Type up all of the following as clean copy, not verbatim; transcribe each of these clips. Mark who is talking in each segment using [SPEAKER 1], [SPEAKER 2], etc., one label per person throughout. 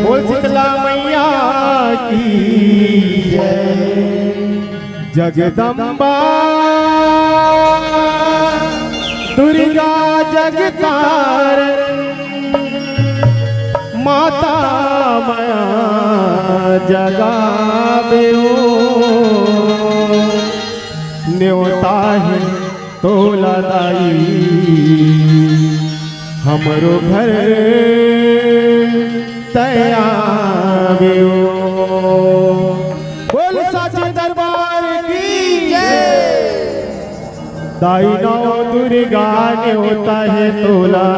[SPEAKER 1] बोल शीतला मैया की जय। जगदम्बा दुर्गा जगतारण माता माया जगावे न्योता है तोला दाई हमरो घर तयावे। बोल साचे दरबार की जय। दाई नौ दुर्गा न्योता है तोला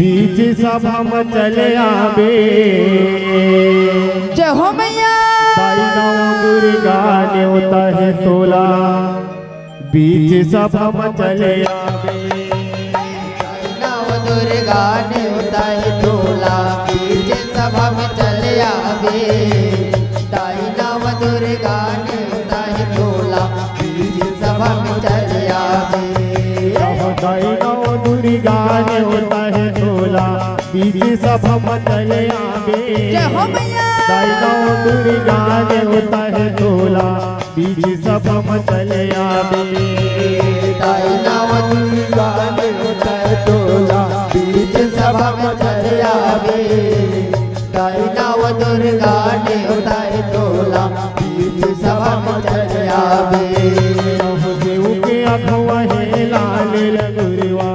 [SPEAKER 1] बीच सभा में चले आवे।
[SPEAKER 2] जय हो मैया।
[SPEAKER 1] दाई नौ दुर्गा न्योता है तोला बीच सभा में चले आवे।
[SPEAKER 2] नव दुर्गा न्योता है तोला बीच सभा में चले आवे। दाई नव दुर्गा न्योता है तोला बीच सभा में चले आवे।
[SPEAKER 1] दाई नौ दुर्गा न्योता है तोला बीच सभा में चले आवे।
[SPEAKER 2] जय हो मैया।
[SPEAKER 1] दाई नौ दुर्गा न्योता है तोला बीच सभा में चले आवे।
[SPEAKER 2] दाई नव दुर्गा न्योता है तोला बीच सभा में चले आवे। दाई नव दुर्गा न्योता है तोला बीच सभा में चले आवे।
[SPEAKER 1] के अखवा है लाल लगुरवा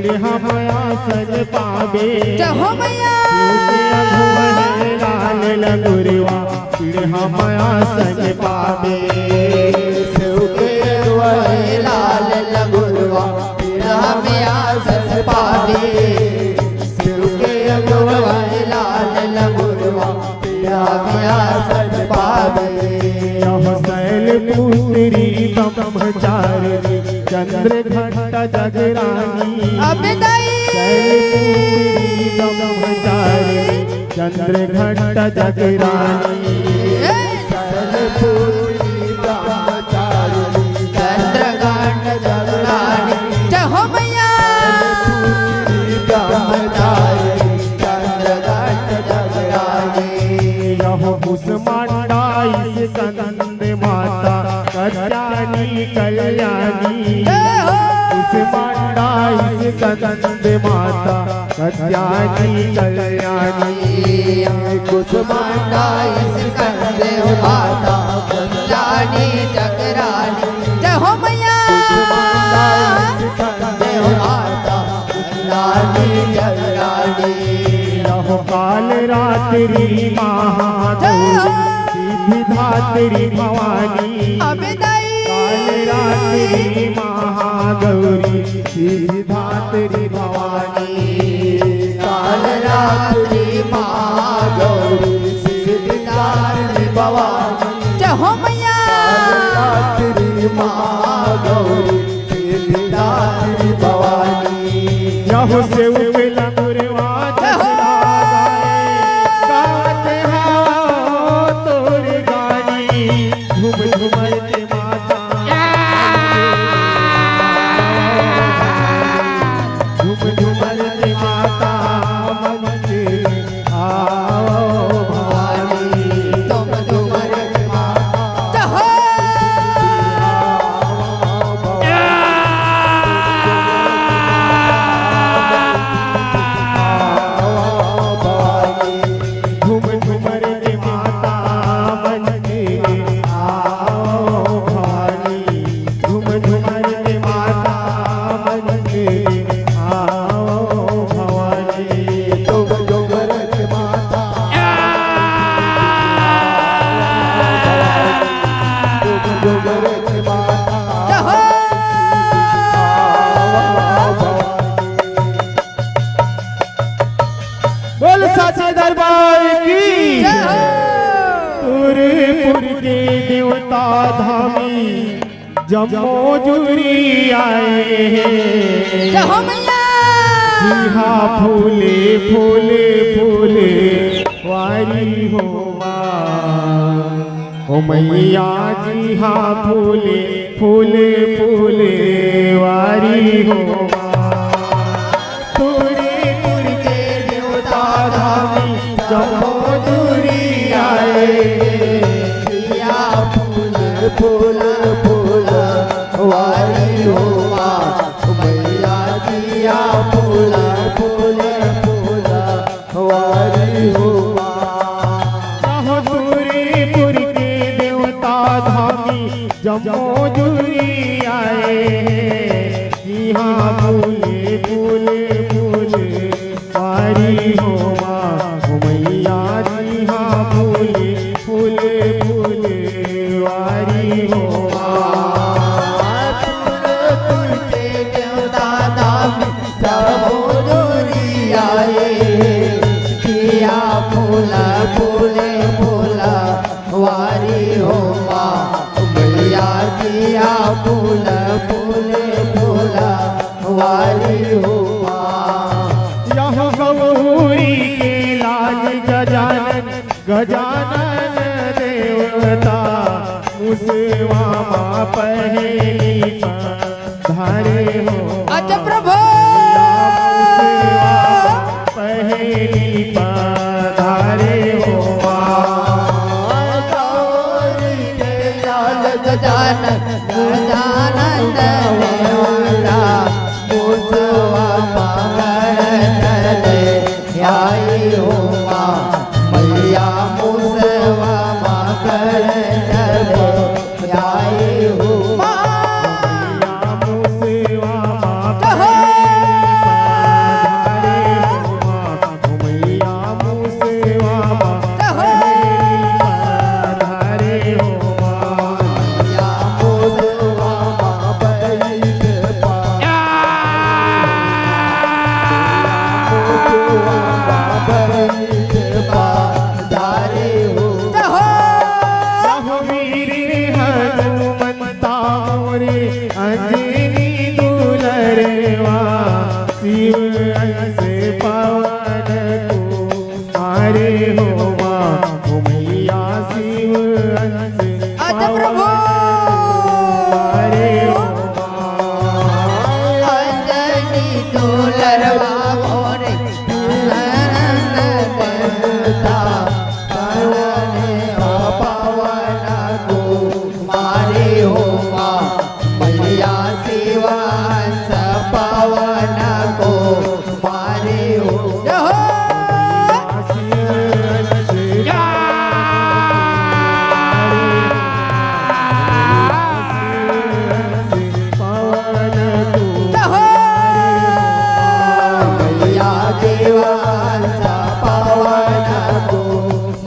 [SPEAKER 1] लेहा माया सज पावे।
[SPEAKER 2] जय हो मैया।
[SPEAKER 1] के अखवा है लाल लगुरवा लेहा माया सज पावे।
[SPEAKER 2] के वही लाल लगुरवा लेहा माया सज पावे। के वही लाल लगुरवा लेहा माया सज पावे।
[SPEAKER 1] शैलपुत्री ब्रह्मचारिणी चंद्र घंटा जगरानी। शैलपुत्री ब्रह्मचारिणी चंद्र घंटा जगरानी।
[SPEAKER 2] शैलपुत्री ब्रह्मचारिणी चंद्र घंटा जगरानी। जय हो मैया। ब्रह्मचारिणी चंद्र घंटा जगरानी।
[SPEAKER 1] यह कुसमांडा इस कंद माता कल्याणी कल्याणी। कुसमांडा इस कंद माता कल्याणी कल्याणी।
[SPEAKER 2] कुसमांडा इस कंद माता कल्याणी जगरानी। जय हो मैया। कुसमांडा इस कंद माता कल्याणी जगरानी।
[SPEAKER 1] यह काल रात्रि महागौरी सिद्धिदात्री भवानी। काल रात्रि महागौरी सिद्धिदात्री भवानी।
[SPEAKER 2] काल रात्रि महागौरी सिद्धिदात्री भवानी। जय हो मैया। काल रात्रि महागौरी सिद्धिदात्री भवानी।
[SPEAKER 1] यह से उगला गुरवा जसरा गाए गाते हो तोर गानी। झूम झूमर के माता झूम झूमर के माता मंदिर आओ भवानी।
[SPEAKER 2] तुम झूमर के माता। जय हो।
[SPEAKER 1] झूम झूमर के माता मंदिर आओ भवानी। झूम झूमर के माता मंदिर आओ भवानी।
[SPEAKER 2] तुम झूमर के माता। तुम झूमर के माता। जय हो।
[SPEAKER 1] बोल साचे दरबार की तुरपुर के देवता धामी जम्मो जुरी आए हैं।
[SPEAKER 2] जय हो मैया।
[SPEAKER 1] जी हाँ फूले फूले फूले वारी हो ओ मैया जी हाँ फूले फूले फूले वारी हो। तुरपुर के देवता हाँ फूले फूले फूले वारी हो माँ हो मैया जी हाँ फूले फूले फूले वारी हो
[SPEAKER 2] फूला फूले फूला वारी हो माँ मैया किया फूला फूले फूला वारी हो माँ।
[SPEAKER 1] यहाँ गौरी के लाल गजानन गजानन देवता मुसवा माँ पहली धारे हो
[SPEAKER 2] अच्छा प्रभु
[SPEAKER 1] पहली धारे हो
[SPEAKER 2] गजानन गजानन देवता मुसवा पागल आई हो माँ मैया मुसवा पागल आई हो माँ।
[SPEAKER 1] अंजनी दुलरवा शिव से पवन मारे हो माँ हो मैया शिव से पवन मारे हो
[SPEAKER 2] अंजनी दुलरवा मोरे पवन को मारे हो माँ मैया शिवांश पवन को मारे हो मैया शिवांश पवन को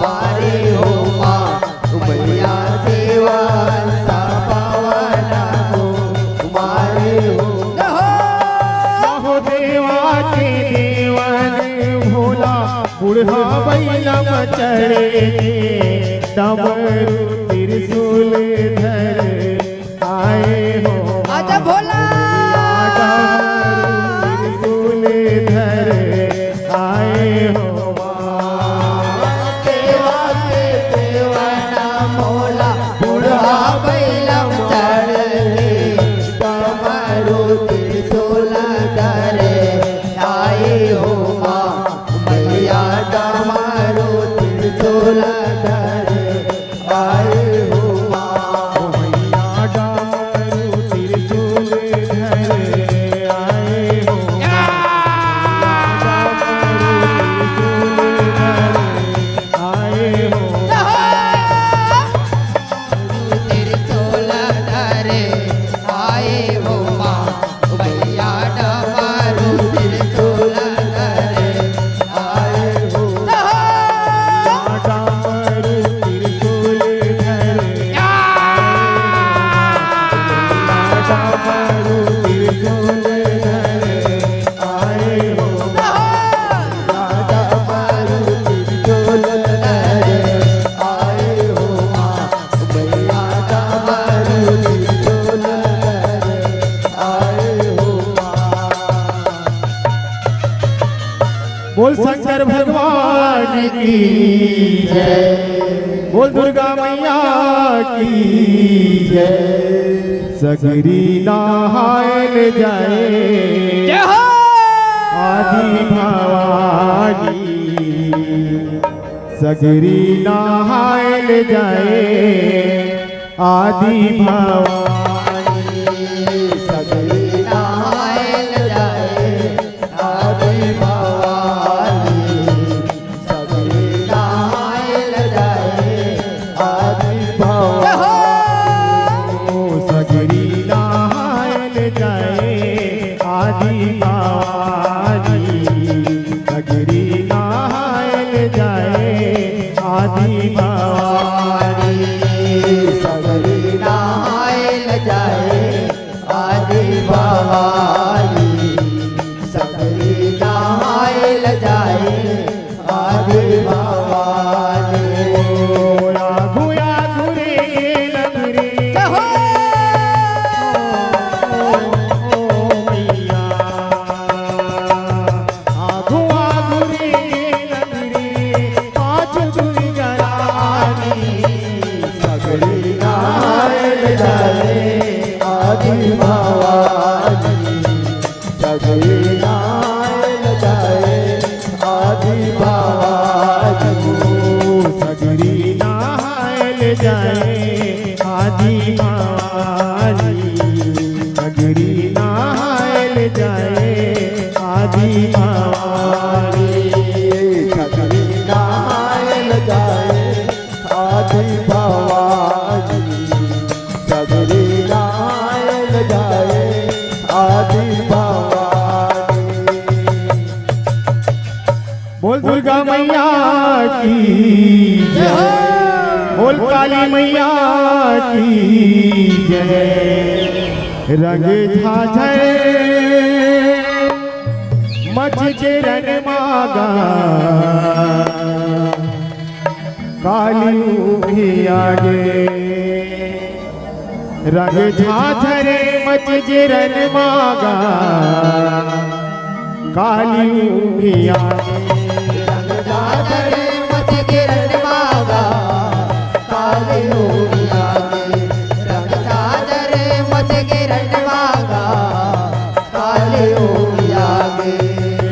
[SPEAKER 2] मारे हो माँ मैया शिवांश पवन को मारे हो
[SPEAKER 1] देवा के देवन भोला बुढ़ा बैलम चढ़े डमरू त्रिशूल धर आए हो
[SPEAKER 2] आजा भोला
[SPEAKER 1] त्रिशूल धर आए हो
[SPEAKER 2] देवा के देवना भोला बुढ़ा बैलम चढ़े डमरू त्रिशूल धरे आए हो माँ मैया डमरू त्रिशूल धरे आए हो माँ
[SPEAKER 1] मैया डमरू त्रिशूल धर आए हो आए हो
[SPEAKER 2] त्रिशूल धरे आए हो माँ मैया डमरू त्रिशूल धरे आए हो
[SPEAKER 1] डमरू त्रिशूल धर डमरू त्रिशूल धर आए हो
[SPEAKER 2] डमरू त्रिशूल धरे आए हो माँ मैया डमरू त्रिशूल धरे आए हो माँ।
[SPEAKER 1] बोल शंकर भगवान की जय बोल दुर्गा मैया की जय सगरी नहायल जाए आदि भवानी सगरी नहायल जाए आदि भवानी
[SPEAKER 2] सगरी नहायल जाए आदि भवानी सगरी नहायल जाए आदि भवानी
[SPEAKER 1] सगरी नहायल जाए आदि बावाजी सगरी नहायल जाए आदि बावाजी
[SPEAKER 2] सगरी नहायल जाए आदि भवानी सगरी नहायल जाए आदि भवानी
[SPEAKER 1] आघु आघु रे लगरे मैया आघु आघु रे लगरे पाँच चुरी गरानी
[SPEAKER 2] सगरी नहायल जाए आदि भवानी सगरी नहायल जाए आदि भवानी
[SPEAKER 1] सगरी नहायल जाए आदि बावाजी सगरी नहायल जाए आदि बावाजी
[SPEAKER 2] सगरी नहायल जाए आदि भवानी सगरी नहायल जाए आदि भवानी
[SPEAKER 1] बोल दुर्गा मैया की जय बोल काली मैया की जय रंग झाझर मच के रन मागा काली भी आगे रंग झाझर मच के रन मागा काली भी आगे
[SPEAKER 2] जादरे मत गिरन मागा काले होया रंग जादरे मत गिरन मागा काले होया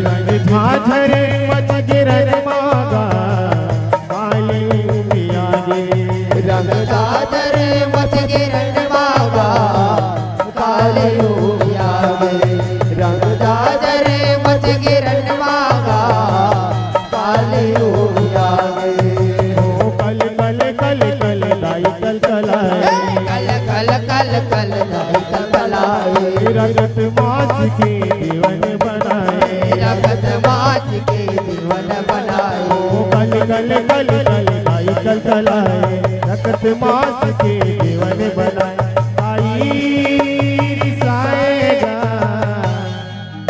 [SPEAKER 1] रंग झाझरे मच गिरन मागा काली भी आगे
[SPEAKER 2] रंग जादरे मत गिरन मागा काले होया रंग जादरे मत गिरन मागा काले होया
[SPEAKER 1] ओ कल कल कल कल लाई कल कलाए
[SPEAKER 2] कल कल कल कल कल कलाए
[SPEAKER 1] रगत मास के जीवन बनाए
[SPEAKER 2] रगत माच के जीवन बनाए
[SPEAKER 1] ओ कल कल कल कल लाई कल कलाए रगत मास के जीवन बनाए आई रिसाएगा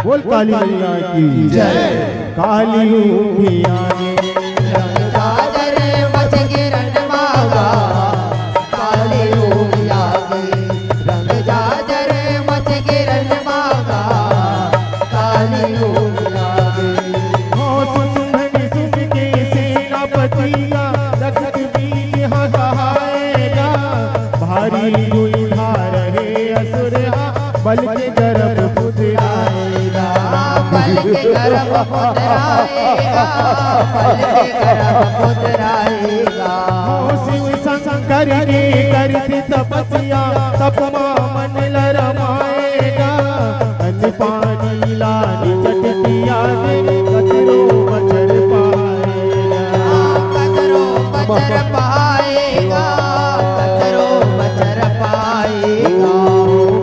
[SPEAKER 1] बोल काली मैया की जय काली भी आगे
[SPEAKER 2] रंग जादरे मच गिरन मागा काले होया रंग जादरे मच गिरन मागा काले होया
[SPEAKER 1] सुन के सेनापतिया रखत बीज हहाएगा भारी हुई धार रे असुर बल के गर्भ पुत्राएगा
[SPEAKER 2] पल के गर्भ पुत्राएगा पल के गर्भ पुत्राएगा
[SPEAKER 1] शिव शंकर के करती तपस्या तपमा मन लरमाएगा अन्न पानी लानी चटकिया दे कतरो बचर पाएगा
[SPEAKER 2] कतरो बचर पाएगा कतरो बचर पाएगा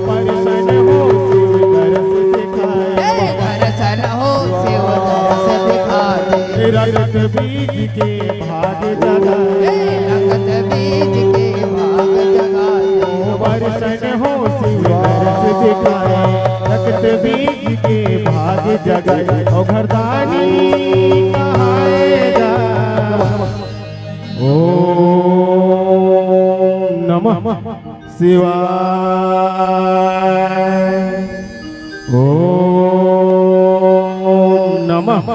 [SPEAKER 1] परसन हो शिव दरस दिखाए
[SPEAKER 2] दर्शन हो शिव दरस दिखाए
[SPEAKER 1] रगत बीज के भाग जगाए
[SPEAKER 2] रगत बीज के भाग जगाए
[SPEAKER 1] परसन हो शिव दरस दिखाए रगत बीज के भाग जगाए ओ घरदानी कहाएगा ओम नमः शिवाय ओम नमः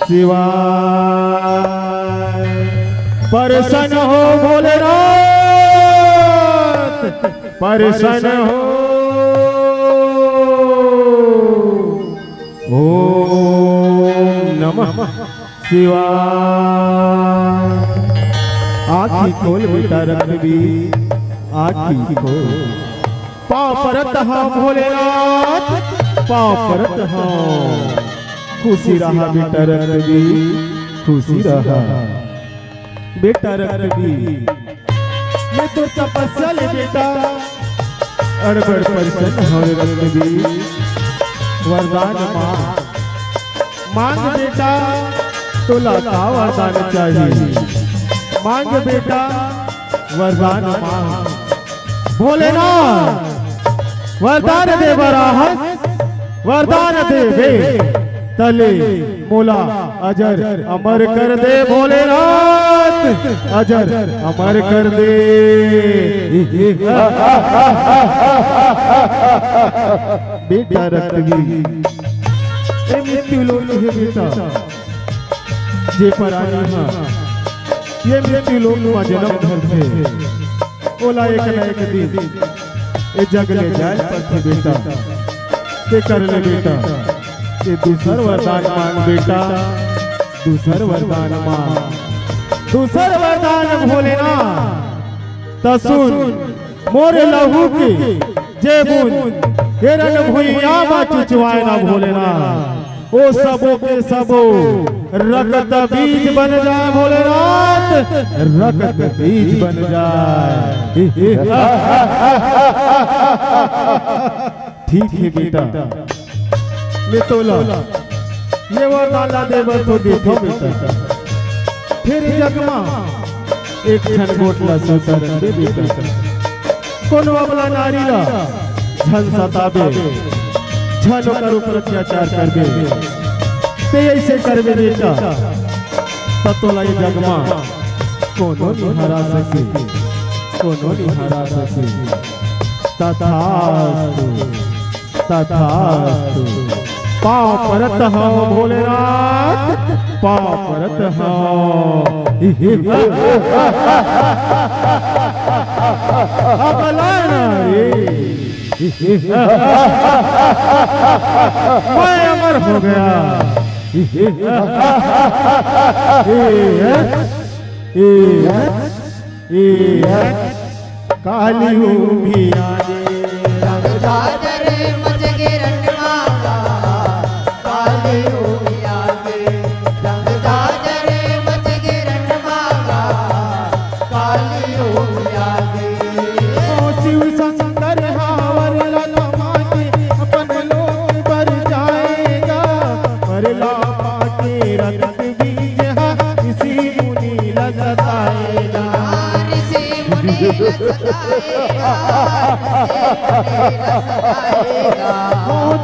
[SPEAKER 1] शिवाय परसन हो भोलेनाथ परसन हो ओम नमः शिवाय आँखी खोल बेटा रघुवीर आँखी खोल पाँव परत हाँ भोलेनाथ पाँव परत हाँ खुशी रहा बेटा रघुवीर खुशी रहा बेटा रघुवीर ये तो तपस्या ले बेटा अड़बड़ परसन हो रघुवीर वरदान मांग मांग बेटा तुला का वरदान चाहिए मांग बेटा वरदान मांग भोलेनाथ वरदान दे बराहत वरदान दे बे तले मोला अजर अमर कर दे भोलेनाथ अजर अमर कर दे बेटा रक्तवीर ए मृत्यु लोक है बेटा जे परानी हां ये मृत्यु लोक में जन्म धर थे ओला एक न एक दिन ए जगले जाल पर थे बेटा के कर ले बेटा ये दूसर वरदान मांग बेटा दूसर वरदान मांग दूसर वरदान भोलेनाथ तसुन मोरे लहू के जे बुन हेरन भुइया मा चुचवाए ना भोलेनाथ ओ सबो के सबो रक्त बीज बन जाए भोलेनाथ रक्त बीज बन जाए ठीक है बेटा ले तोला ये वरदान देवर तो देखो बेटा फिर जगमा एक क्षण गोटला सुतर दे बेटा कोनो अबला नारी ला झन सताबे झन कर ऊपर अत्याचार करबे ते ऐसे करबे बेटा ततोला ये जगमा कोनो नहीं हरा सके कोनो नहीं हरा सके तथास्तु तथास्तु पाँव परत हो भोलेनाथ पाँव परत हो मैं अमर हो गया काली भी आने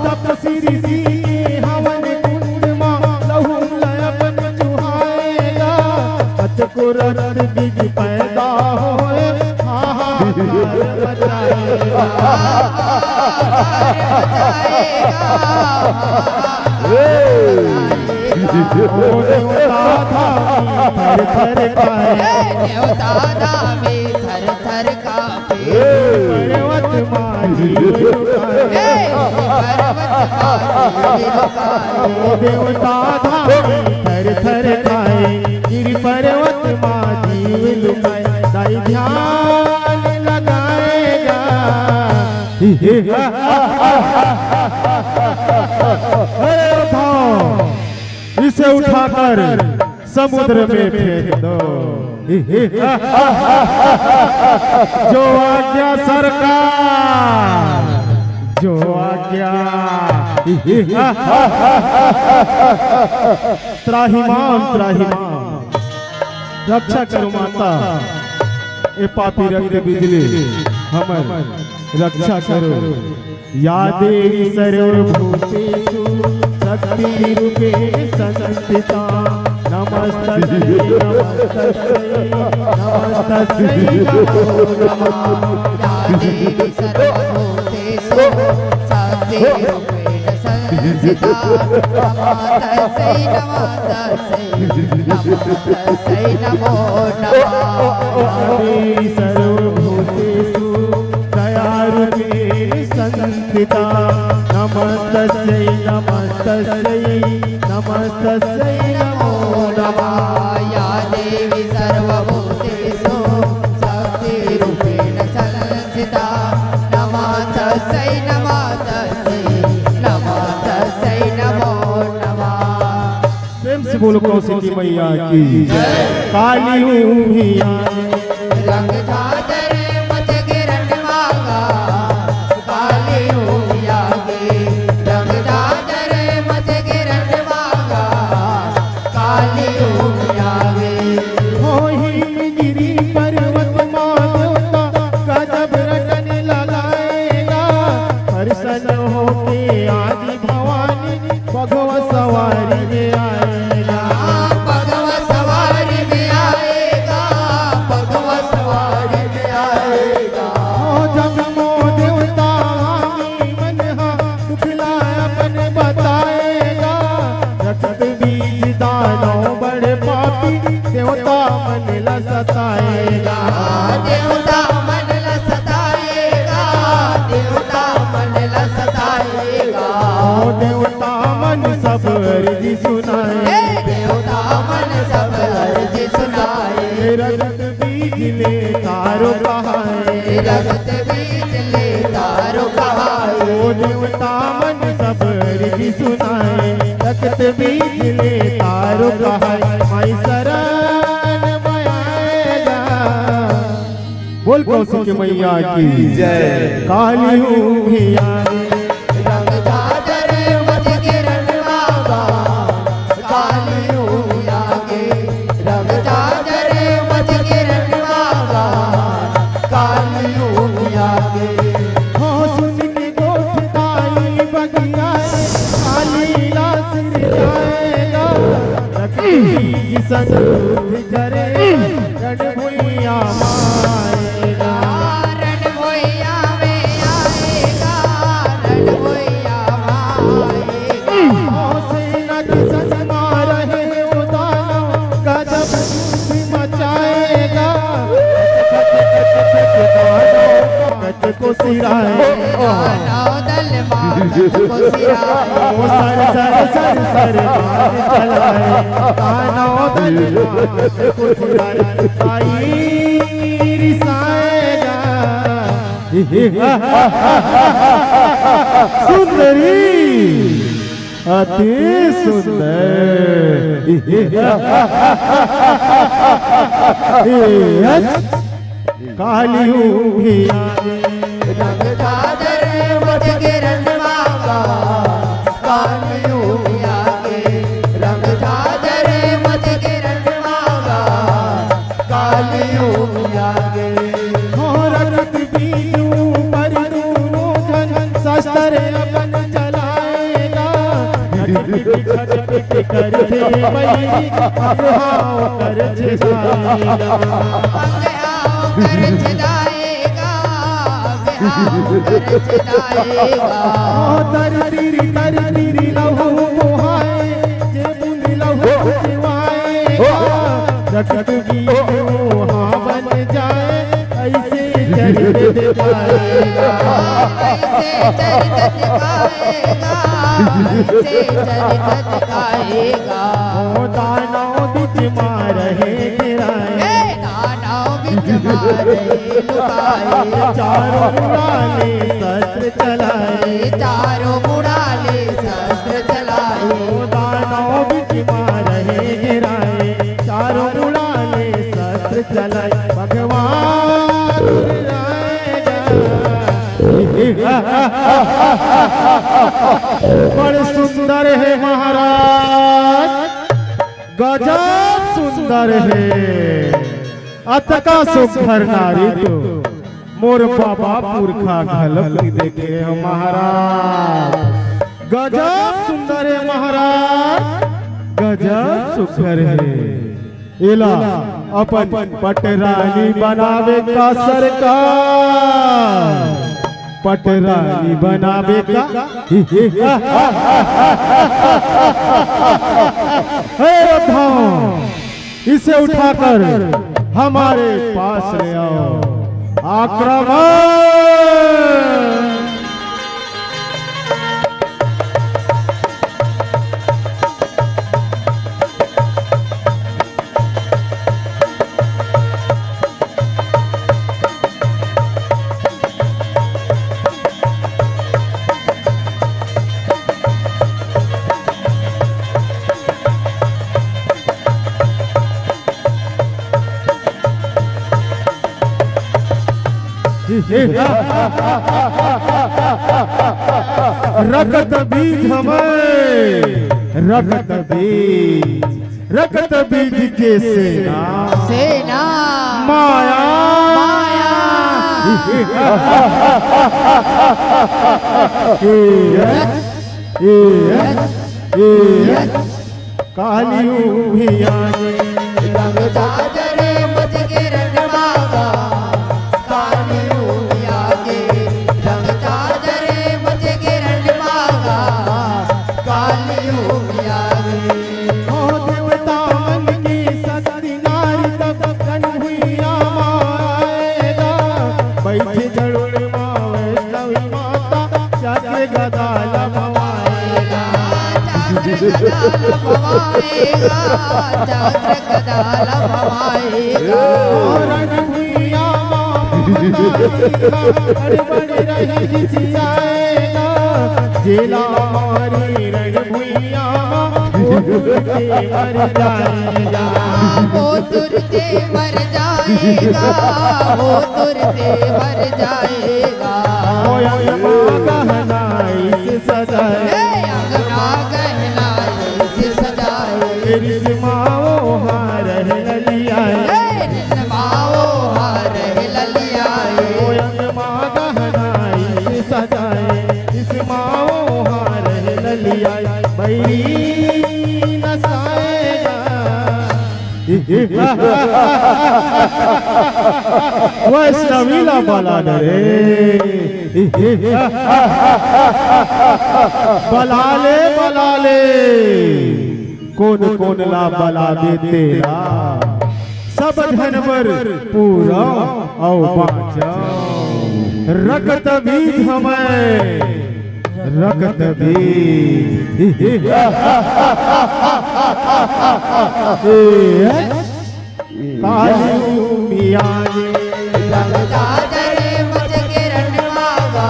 [SPEAKER 1] तपसीरी सी हवन कुंड मां लहू लयपन चुहाएगा अत को रक्त बीज पैदा होए देवता थर थर खाए गिर पर्वत माँ जीव लुकाए दाई ध्यान लगाएगा अरे उठाओ इसे उठाकर समुद्र में फेंक दो जो आज्ञा सरकार जो आज्ञा त्राहिमाम त्राहिमाम रक्षा करो माता ए पापी रक्त बिजली हमर रक्षा करो या देवी सर्वभूतेषु शक्ति रूपे संस्थिता नमस्तस्यै नमस्तस्यै नमस्तस्यै नमो नमः या देवी सर्वभूतेषु शक्ति रूपेण संस्थिता नमस्तस्यै नमस्तस्यै नमो नमः देवी सर्वभूतेषु दयारूपेण संस्थिता नमस्तस्यै नमस्तस्यै नमस्तस्यै नमो नमः या देवी सर्वभूतेषु शक्तिरूपेण संस्थिता नमस्तस्यै नमस्तस्यै नमस्तस्यै नमो नमः। प्रेम से बोलो कौशिकी मैया की काली हूँ भी रंग झांझर मच गिरन मांगा काली हूँ आगे रंग सवारी में आएगा,
[SPEAKER 2] भगवा सवारी में आएगा, भगवा सवारी में आएगा।
[SPEAKER 1] जग मो देवता हामी मन दुखला अपन बताएगा, रखत बीज दानव बड़े पापी देवता मन ला सताएगा,
[SPEAKER 2] देवता मन ला सताएगा, देवता मन ला सताएगा।
[SPEAKER 1] देवता मन सब अर्जी सुनाए,
[SPEAKER 2] देवता मन सब अर्जी सुनाए।
[SPEAKER 1] रगत बीज ले तारो कहाए,
[SPEAKER 2] रगत बीज ले तारो कहाए।
[SPEAKER 1] ओ देवता मन सब अर्जी सुनाए, रगत बीज ले तारो कहाए। माई शरण में आएगा, बोल कौशिक मैया की जय। काली हूँ भी आए,
[SPEAKER 2] रंग झाजर मच किरण बाबा, काली हूँ आगे। रंग झाजर मच किरण बाबा, काली हूँ आगे।
[SPEAKER 1] हाँ सुन के गोठदाई बगिया काली लाश जाएगा, रखी संग करे रणभुइया माएगा,
[SPEAKER 2] रणभुइया में आएगा, रणभुइया आएगा।
[SPEAKER 1] सेना की संग रहे उदानो गजब भी मचाएगा, कच को सिराए
[SPEAKER 2] दल मार को सिराए।
[SPEAKER 1] वो सर सर सर सर मार चलाए, कानों दल मार को सिराए। आई रिसाएगा सुंदरी अति सुंदर, काली हूँ भी आगे,
[SPEAKER 2] रंग झाजर मच किरण बाबा, काली हूँ आगे। रंग झाजर मच किरण बाबा, काली हूँ आगे।
[SPEAKER 1] रगत बीजू पर दूनो धन शस्त्र अपन चलाएगा, खटपट करते वही अगहाव कर छिपाएगा,
[SPEAKER 2] कर छिदाएगा, कर छिदाएगा।
[SPEAKER 1] दर लहू मोहाए जे बुन लहू जिवाएगा, रगत बीजू हाँ बन जाए ऐसे चरित दिखाएगा,
[SPEAKER 2] ऐसे चरित दिखाएगा, ऐसे चरित दिखाएगा।
[SPEAKER 1] ओ दानव बिच मारे गिराए,
[SPEAKER 2] दानव बिच मारे लुकाए।
[SPEAKER 1] चारों उड़ाले शस्त्र चलाए,
[SPEAKER 2] चारों उड़ाले शस्त्र चलाए।
[SPEAKER 1] ओ दानव बिच मारे गिराए, चारों उड़ाले शस्त्र चलाए। भगवान बड़े सुंदर है महाराज, गजब सुंदर है, अतका सुखर नारी तो मोर बाबा पुरखा घलक देखे हैं महाराज, गजब सुंदर है महाराज, गजब सुखर है। इला अपन पटरानी बनावे का सरकार, पटरानी बनावे का इसे उठाकर हमारे पास ले आओ, आक्रमण। रगत बीज हमें, रगत बीज के सेना,
[SPEAKER 2] सेना
[SPEAKER 1] माया
[SPEAKER 2] माया
[SPEAKER 1] कालियों भी आए
[SPEAKER 2] रंग जाजरे मच के रणमागा कालियों भी आगे रंग जाजरे मच के रणमागा कालियों भी आगे
[SPEAKER 1] ओ देवता मन की सती नारी तब कन हुई आएगा बैठे जड़ुड़ मावे नवी माता चाचे गदा लभवाएगा
[SPEAKER 2] चादर गदा लभवाएगा
[SPEAKER 1] रन हुई बड़े बड़े रही जियाएगा जेला मारी रण भुइया मर जाएगा
[SPEAKER 2] वो तुरते मर जाएगा वो तुरते मर जाएगा
[SPEAKER 1] गहनाई सजाए
[SPEAKER 2] अंगना गहनाई से सजाए
[SPEAKER 1] रिश्माओ हार ललियाए
[SPEAKER 2] माओ हार ललियाए
[SPEAKER 1] गहनाई सजाए रिश्माओ हार ललियाए बैरी नसाएगा वैष्णवीला बलान रे बलाले कौन कौन ला बला देते ला सब धनवर पूरा औ बाचा रगत बीज हमें रगत बीज कालियों मिया
[SPEAKER 2] रंग जाजरे मच के रणमागा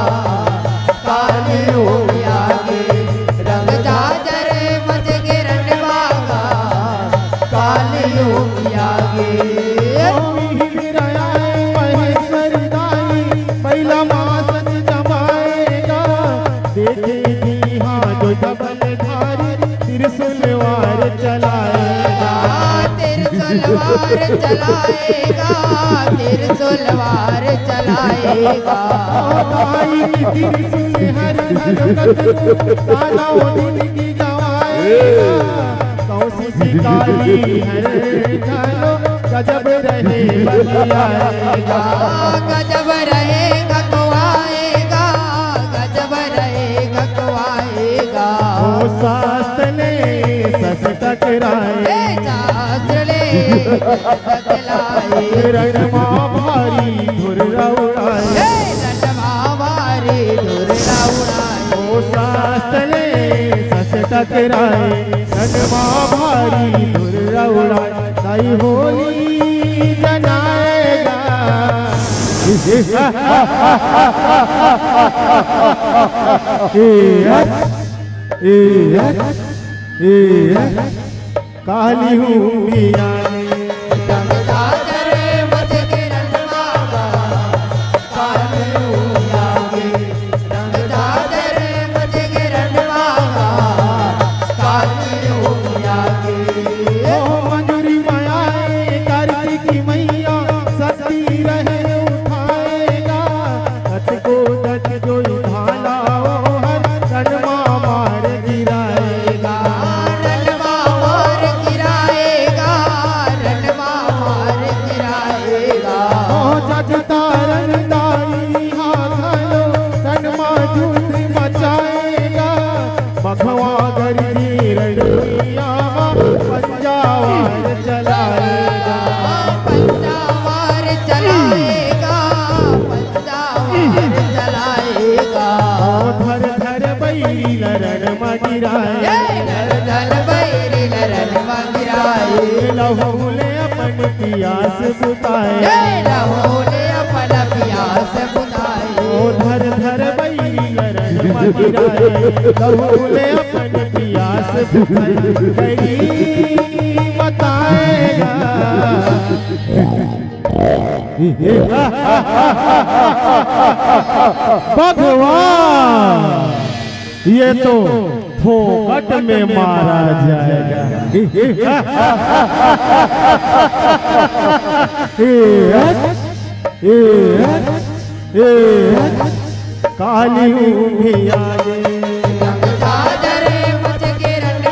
[SPEAKER 2] कालियों भी आगे रंग जाजरे मच के रणमागा कालियों भी आगे
[SPEAKER 1] पहला मासन जमाएगा देखेगी हाँ जो जबल धारी त्रिशूलवार चलाएगा
[SPEAKER 2] त्रिशूलवार चलाएगा त्रिशूलवार चलाएगा
[SPEAKER 1] त्रिशूल हर दिन की गवाएगा कौसी काली हर जानो गजब रहे बलियाएगा
[SPEAKER 2] गजब रहेगा तो आएगा गजब रहेगा तो आएगा
[SPEAKER 1] ओ शास्त्र ने सच टकराए
[SPEAKER 2] शास्त्र ले बतलाए
[SPEAKER 1] रणमा भारी धुर उड़ाए
[SPEAKER 2] रणमा भारी धुर उड़ाए
[SPEAKER 1] ओ शास्त्र ने सच टकराए रणमा भारी धुर उड़ाए ताई होली जनाएगा कालियों मिया
[SPEAKER 2] रंग जाजरे मच के रणमागा कालियों भी आगे रंग जाजरे मच के रणमागा कालियों भी आगे
[SPEAKER 1] मंजूरी मायाए कार्तिकी मैया सती रहे उठाएगा दत्त को दत्त जो भाला हर कनमा मार गिराएगा
[SPEAKER 2] रणमा मार गिराएगा रणमा मार गिराएगा
[SPEAKER 1] जग तारन दाई हाथलो कनमा झूठ मचाएगा बखवा गरी रणिया पंजावार चलाएगा
[SPEAKER 2] पंजावार चलाएगा पंजावार चलाएगा
[SPEAKER 1] धर धर बैरी लरण मगिराए
[SPEAKER 2] धन बैरी लरण मगिराए
[SPEAKER 1] लहूले अपन पियास बुताए
[SPEAKER 2] लहोले अपन प्यास बुझाए
[SPEAKER 1] ओ धर धर बैरी लरण मगिराए लहूले अपन पियास बुताए कई बताएगा भगवान ये तो फोकट में मारा जाएगा कालियों भी आए
[SPEAKER 2] रंग जाजरे मच के रण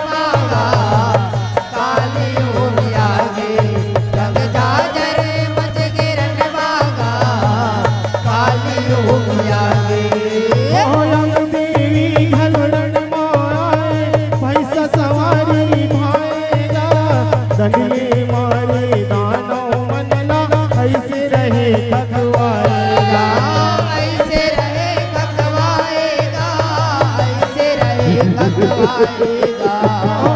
[SPEAKER 2] जाएगा।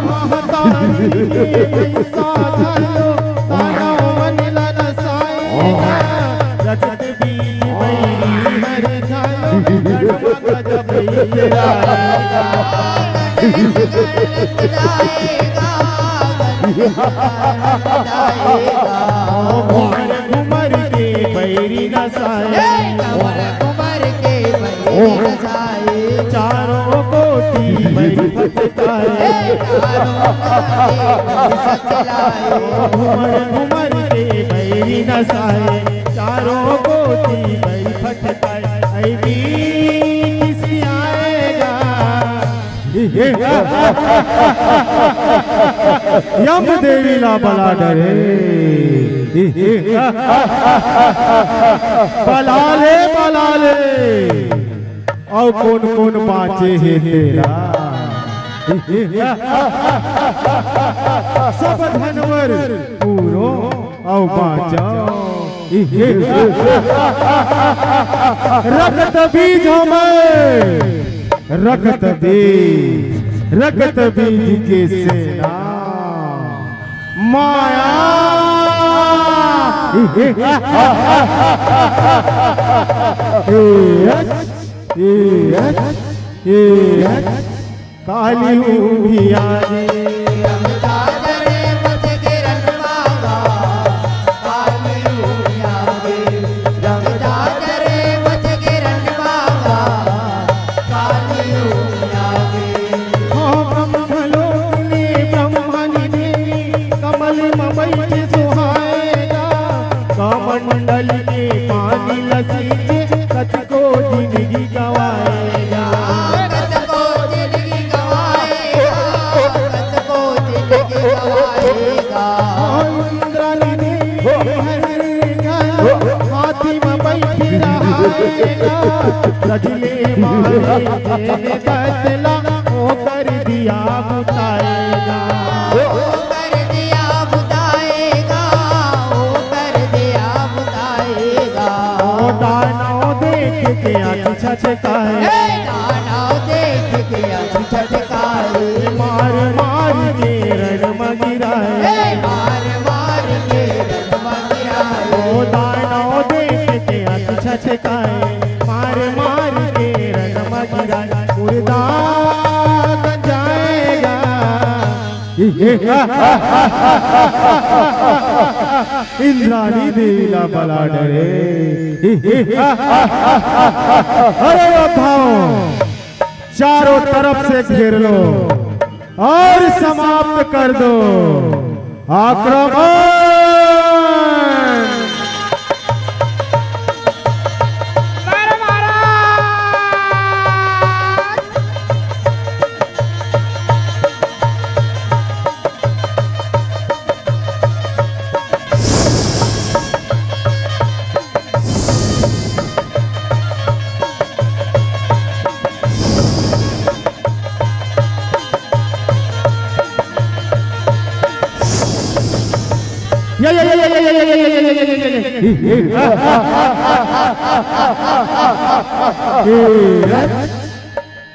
[SPEAKER 1] महतारी के पैसा धरो तारा मन ललसाएगा। रगत बीज बैरी हर जायो गढ़वा जब तेरा घुमर घुमर के बैरी नसाए। चारों कोटि बैरी फटकाए। घुमर घुमर के बैरी नसाए। चारों कोटि बैरी फटकाए। ऐ वीर किसी आएगा। यम देवी ला बला डरे। बला ले और कौन कौन बाँचे है तेरा। सब धनवर पूरो और बाँचा। रगत बीज में रगत बीज के सेना माया। काली उभिया मंडल के पानी लसीजे कत को जिंदगी गवाएगा।
[SPEAKER 2] कत को जिंदगी गवाएगा। कत को जिंदगी गवाएगा।
[SPEAKER 1] इंद्राणी हाथी में बैठी रहेगा। रजले मारे बदला ओ कर दिया बुताएगा। दानव देख के आँख छटकाए।
[SPEAKER 2] दानव देख के आँख छटकाए।
[SPEAKER 1] मार मार के रण गिराए।
[SPEAKER 2] मार मार के रण गिराए।
[SPEAKER 1] ओ दानव देख के आँख छटकाए। मार मार के रण गिराए। मुर्दा जाएगा। इंद्राणी देवी ला बला डरे। अरे योद्धाओं चारों तरफ से घेर लो और समाप्त कर दो आक्रमण।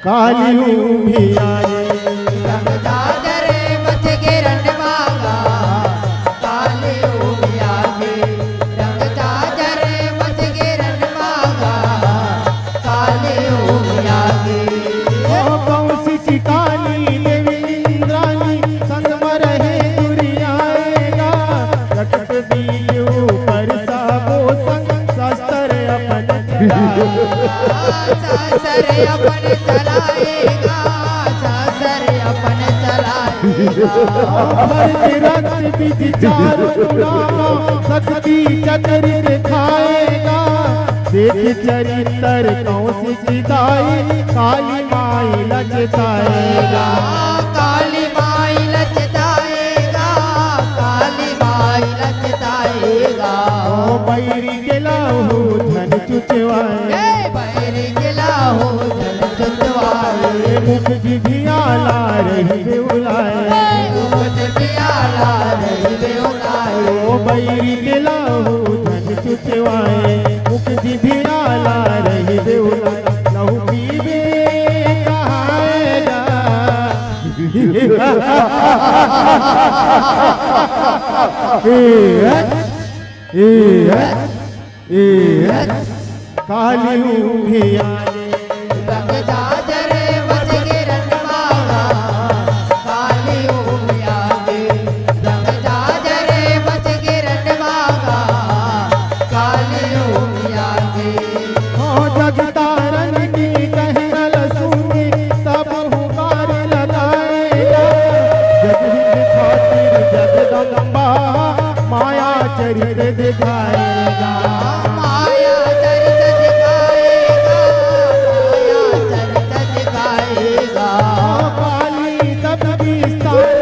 [SPEAKER 1] काली उभिया
[SPEAKER 2] मच के रंग मांगा। काली उभिया रंग चादर मच के रंग मांगा। काली उभिया
[SPEAKER 1] कौसी की काली देवी इंद्राणी संग में रहे दुरियाएगा। रटक बीज ऊपर साबो संग शस्त्र अपन
[SPEAKER 2] सर अपन चलाएगा। सर अपन चलाएगा।
[SPEAKER 1] रक्त बीज चारों शक्ति चक्र दिखाएगा। देख चरित्र कौसी की दाई काली माई लचताएगा।
[SPEAKER 2] काली माई लचताएगा। काली माई लचताएगा।
[SPEAKER 1] ओ बैरी के लाहू धन चुचवाए।
[SPEAKER 2] बैरी के लाहू धन चुचवाए।
[SPEAKER 1] मुख जिभियाला रही बेउलाए।
[SPEAKER 2] मुख जिभियाला रही बेउलाए।
[SPEAKER 1] ओ बैरी के लाहू धन चुचवाए। मुख जिभियाला रही बेउलाए। लहू पीबे कहाएगा। काली उंधिया
[SPEAKER 2] रंग जाजरे बच गिरन मागा काली उमिया के रंग जाजरे बच गिरन मागा काली उमिया के
[SPEAKER 1] जगतारन की कहल सुनी तब हुकार लगाएगा जगदीश खातिर जगदम्बा माया चरित दिखाएगा
[SPEAKER 2] माया चरित दिखाएगा माया चरित दिखाएगा
[SPEAKER 1] काली तब विस्तार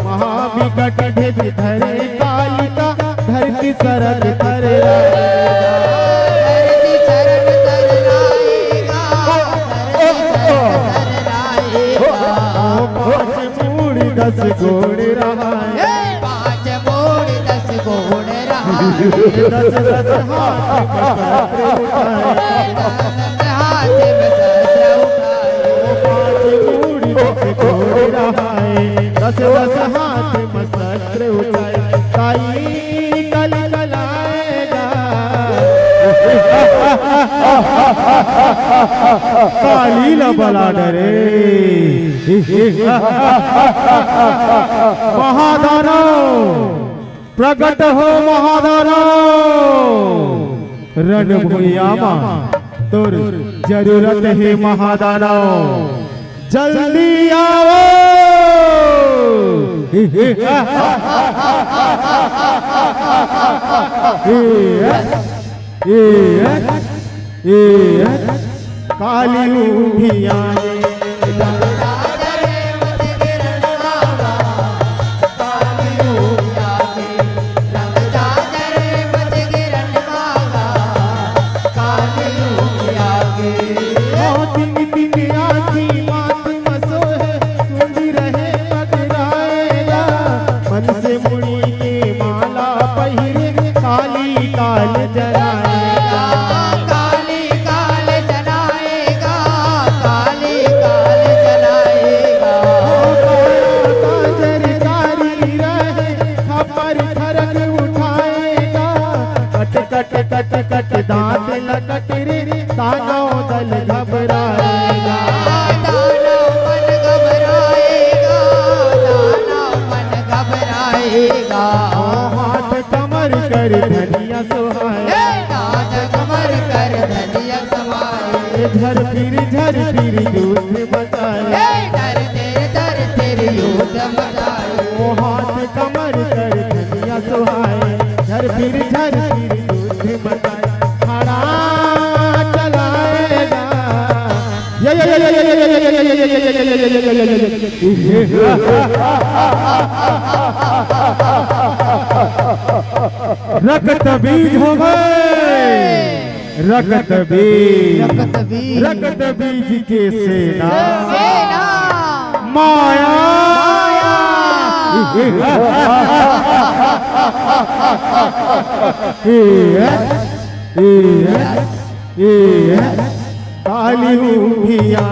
[SPEAKER 1] महाविकट ढिध धरे कालिका धरती सरक कर
[SPEAKER 2] धरती शरण तर लाएगा धरती शरण तर लाएगा
[SPEAKER 1] 5 मूड़ 10 गोड़ रहा है
[SPEAKER 2] 5 मोड़ 10 गोड़ रहा
[SPEAKER 1] 10 हाथ में शस्त्र उठाए
[SPEAKER 2] हाथ में शस्त्र उठाए
[SPEAKER 1] 5 मूड़ 10 गोड़ रहा है 10 हाथ में शस्त्र उठाए ताई कल कलाएगा काली न बला डरे महादानव प्रकट हो महादानव रणभूयामा तुर जरूरत है महादानव जल्दी आओ काली उंधिया
[SPEAKER 2] जाजरे बच गिरन मागा काली उमिया के रंग जाजरे बच गिरन मागा काली उमिया के
[SPEAKER 1] तीन तीन आँखी मात मसोहे टूंडी रहे बदराएगा मन से मुड़ी के माला पहिरे काली काल जराएगा
[SPEAKER 2] काली काल जलाएगा काली काल जलाएगा
[SPEAKER 1] जरदारी रहे खबर खरक उठाएगा कट कट कट कट दांत लकट रे दानव दल घबराएगा
[SPEAKER 2] दानव मन घबराएगा दानव मन घबराएगा
[SPEAKER 1] हाथ कमर कर धनिया सुहाए
[SPEAKER 2] नाच कमर कर धनिया समाए
[SPEAKER 1] झर फिर युद्ध बचाए
[SPEAKER 2] डर तेरे युद्ध मचाए
[SPEAKER 1] ओ हाथ कमर कर धनिया सुहाए झर फिर युद्ध बचाए खड़ा चलाएगा रक्त बीज हो गए रक्त बीज के सेना
[SPEAKER 2] सेना
[SPEAKER 1] माया काली उंधिया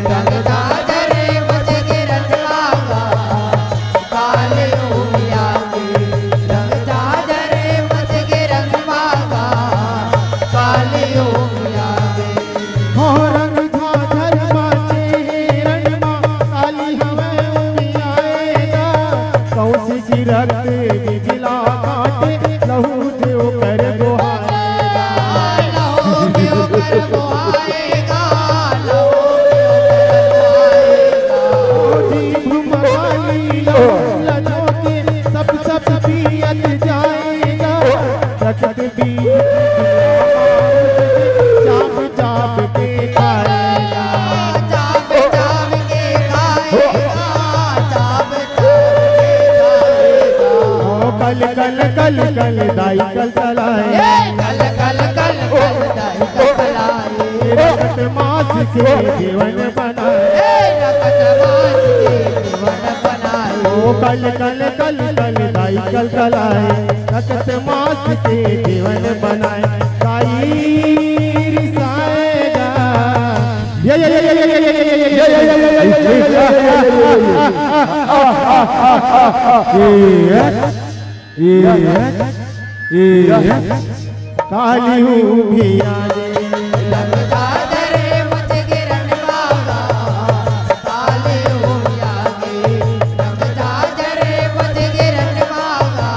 [SPEAKER 2] रंग जाजरे बच गिरन मागा काली उमिया के रंग जाजरे बच गिरन मागा काली उमिया के
[SPEAKER 1] हो रंग झाझर बाजे रणमा काली हमें उमियाएगा कौसी की रक्त बिजला काटे लहू देव कर दोहाएगा
[SPEAKER 2] लहो देव कर बुआएगा लहो देव कर बुआएगा
[SPEAKER 1] सब पियत जाएगा रक्त बीज चाप चाप के खाएगा
[SPEAKER 2] चाप चाप के खाएगा चाप चाप के खाएगा
[SPEAKER 1] ओ कल कल कल कल दाई कल चलाए
[SPEAKER 2] कल कल कल कल दाई चलाए
[SPEAKER 1] रक्त मास के जीवन बनाए
[SPEAKER 2] रकत मास के जीवन बनाए
[SPEAKER 1] ओ कल कल कल कल दाई कल चलाए रक्त मास के जीवन बनाए दाई रिसाएगा काली हूँ भिया
[SPEAKER 2] रंग चादरे मुझ गिरन वागा काली हूँ यागी रंग चादरे मुझ गिरन वागा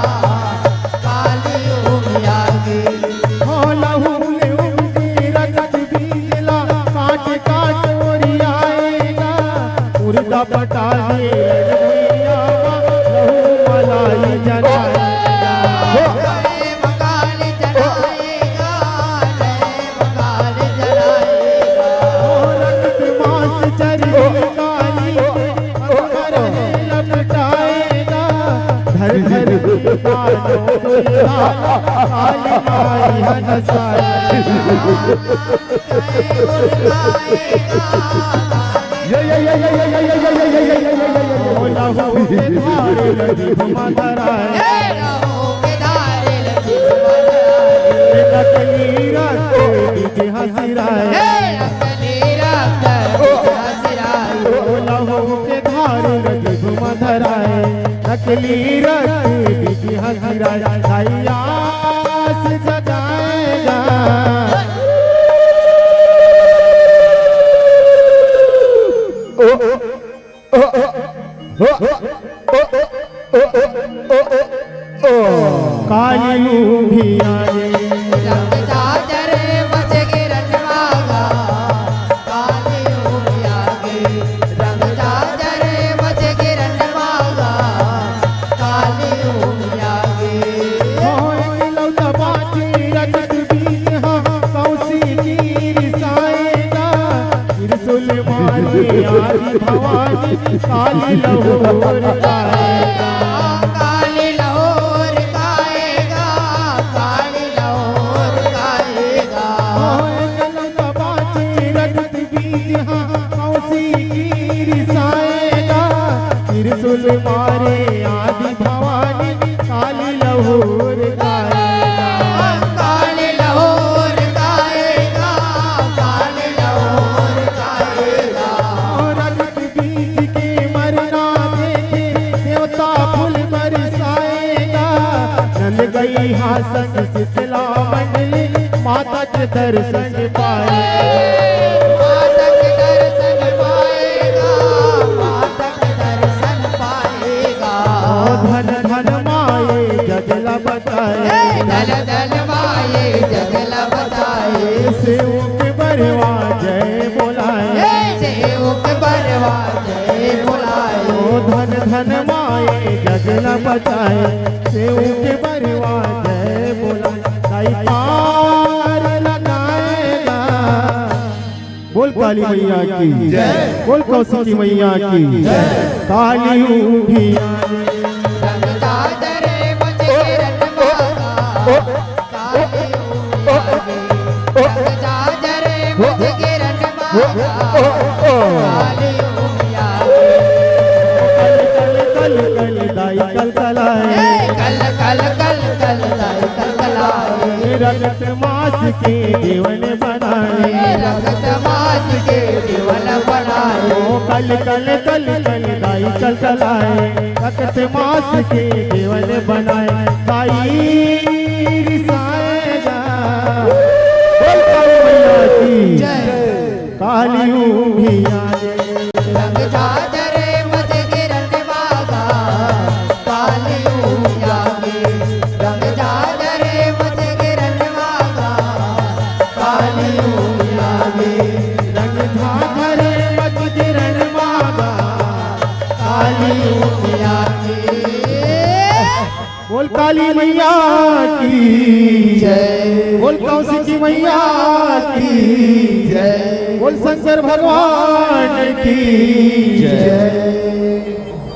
[SPEAKER 2] काली हूँ यागी
[SPEAKER 1] हो लहू ले उमदी रगत बीला काट काट ओरी आएगा मुर्दा पटा दे भैया लहू मलाई जलाएगा नकली रक्त हसीरा आस जगाएगा काली भी आए
[SPEAKER 2] रंग चादरे मुझ गिरन वागा काली हूँ यागी रंग चादरे मुझ गिरन वागा काली हूँ यागी
[SPEAKER 1] रगत बीज कौसी की रिसाएगा त्रिशूल मारे आदि भवानी काली लहूर गाएगा
[SPEAKER 2] काली लहूर गाएगा काली लहूर गाएगा
[SPEAKER 1] रगत बीज कौसी की रिसाएगा त्रिशूल मारे आदि भवानी काली लहूर गाएगा
[SPEAKER 2] काली लहूर गाएगा काली लहूर गाएगा
[SPEAKER 1] रगत बीज के मरना देखे देवता फूल बरसाएगा नंद गई हासन शीतला मंडली माता के दर्शन पाए
[SPEAKER 2] माता के दर्शन पाएगा माता के दर्शन पाएगा
[SPEAKER 1] धन धन माए जगला बताए
[SPEAKER 2] धन धन माए जगला बताए
[SPEAKER 1] सेवक बरवा जय बोलाए
[SPEAKER 2] सेवक बरवा जय बुलाए
[SPEAKER 1] धन धन माए जगला बताए सेवक बरवा जय बोलाए ताई पार लगाएगा बोल काली मैया की जय बोल कौशिकी मैया की जय काली हूँ भी
[SPEAKER 2] रंग चादरे मुझ गिरन वागा काली हूँ यागी रंग चादरे मुझ गिरन वागा काली हूँ यागी
[SPEAKER 1] कल कल दाई कल कलाए
[SPEAKER 2] कल कल कल कल लाई कल कलाए
[SPEAKER 1] रगत मास के देवन बनाए
[SPEAKER 2] रगत मास के दीवन बनाए
[SPEAKER 1] कल कल कल कल दाई कल कलाए रगत मास के देवन बनाए दाई रिसाएगा बोल काली मैया की
[SPEAKER 2] जय
[SPEAKER 1] काली हूँ भी आए
[SPEAKER 2] रंग चादरे मुझ गिरन वागा काली हूँ यागी रंग चादरे मुझ गिरन वागा काली हूँ यागी
[SPEAKER 1] रंग झाझरे मत गिरन मागा काली हूँ
[SPEAKER 2] यागी
[SPEAKER 1] बोल काली मैया की
[SPEAKER 2] जय
[SPEAKER 1] बोल कौशिकी मैया की
[SPEAKER 2] जय
[SPEAKER 1] बोल शंकर भगवान की
[SPEAKER 2] जय